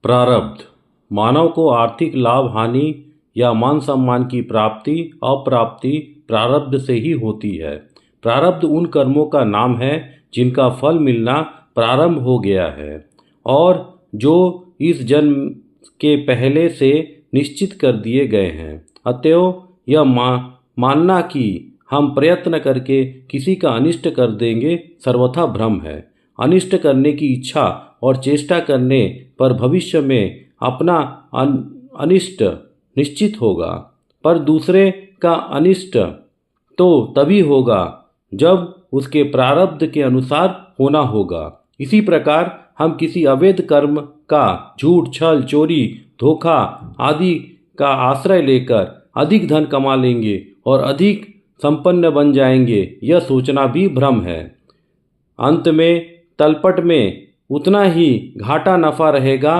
प्रारब्ध मानव को आर्थिक लाभ हानि या मान सम्मान की प्राप्ति अप्राप्ति प्रारब्ध से ही होती है। प्रारब्ध उन कर्मों का नाम है जिनका फल मिलना प्रारंभ हो गया है और जो इस जन्म के पहले से निश्चित कर दिए गए हैं। अतएव यह मानना कि हम प्रयत्न करके किसी का अनिष्ट कर देंगे सर्वथा भ्रम है। अनिष्ट करने की इच्छा और चेष्टा करने पर भविष्य में अपना अनिष्ट निश्चित होगा, पर दूसरे का अनिष्ट तो तभी होगा जब उसके प्रारब्ध के अनुसार होना होगा। इसी प्रकार हम किसी अवैध कर्म का झूठ, छल, चोरी, धोखा आदि का आश्रय लेकर अधिक धन कमा लेंगे और अधिक संपन्न बन जाएंगे, यह सोचना भी भ्रम है। अंत में तलपट में उतना ही घाटा नफा रहेगा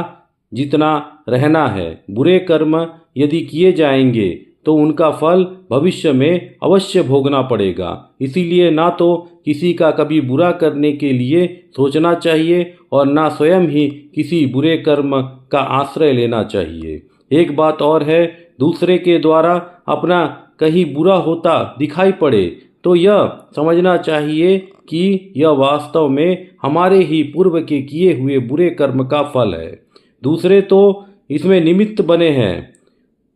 जितना रहना है। बुरे कर्म यदि किए जाएंगे तो उनका फल भविष्य में अवश्य भोगना पड़ेगा। इसीलिए ना तो किसी का कभी बुरा करने के लिए सोचना चाहिए और ना स्वयं ही किसी बुरे कर्म का आश्रय लेना चाहिए। एक बात और है, दूसरे के द्वारा अपना कहीं बुरा होता दिखाई पड़े तो यह समझना चाहिए कि यह वास्तव में हमारे ही पूर्व के किए हुए बुरे कर्म का फल है। दूसरे तो इसमें निमित्त बने हैं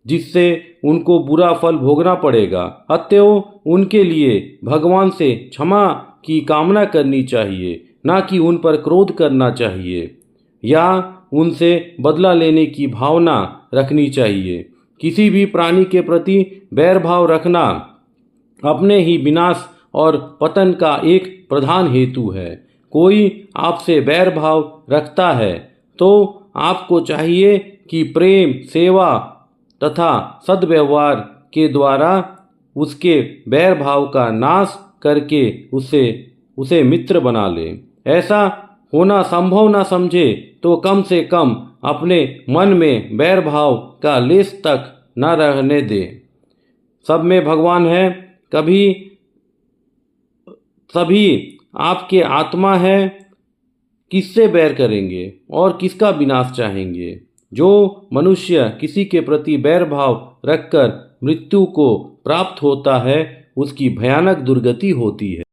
जिससे उनको बुरा फल भोगना पड़ेगा। अतएव उनके लिए भगवान से क्षमा की कामना करनी चाहिए, ना कि उन पर क्रोध करना चाहिए या उनसे बदला लेने की भावना रखनी चाहिए। किसी भी प्राणी के प्रति बैर भाव रखना अपने ही विनाश और पतन का एक प्रधान हेतु है। कोई आपसे बैर भाव रखता है तो आपको चाहिए कि प्रेम, सेवा तथा सद्व्यवहार के द्वारा उसके बैर भाव का नाश करके उसे मित्र बना ले। ऐसा होना संभव न समझे तो कम से कम अपने मन में बैर भाव का लेश तक न रहने दे। सब में भगवान है, सभी आपके आत्मा है। किससे बैर करेंगे और किसका विनाश चाहेंगे? जो मनुष्य किसी के प्रति बैर भाव रखकर मृत्यु को प्राप्त होता है उसकी भयानक दुर्गति होती है।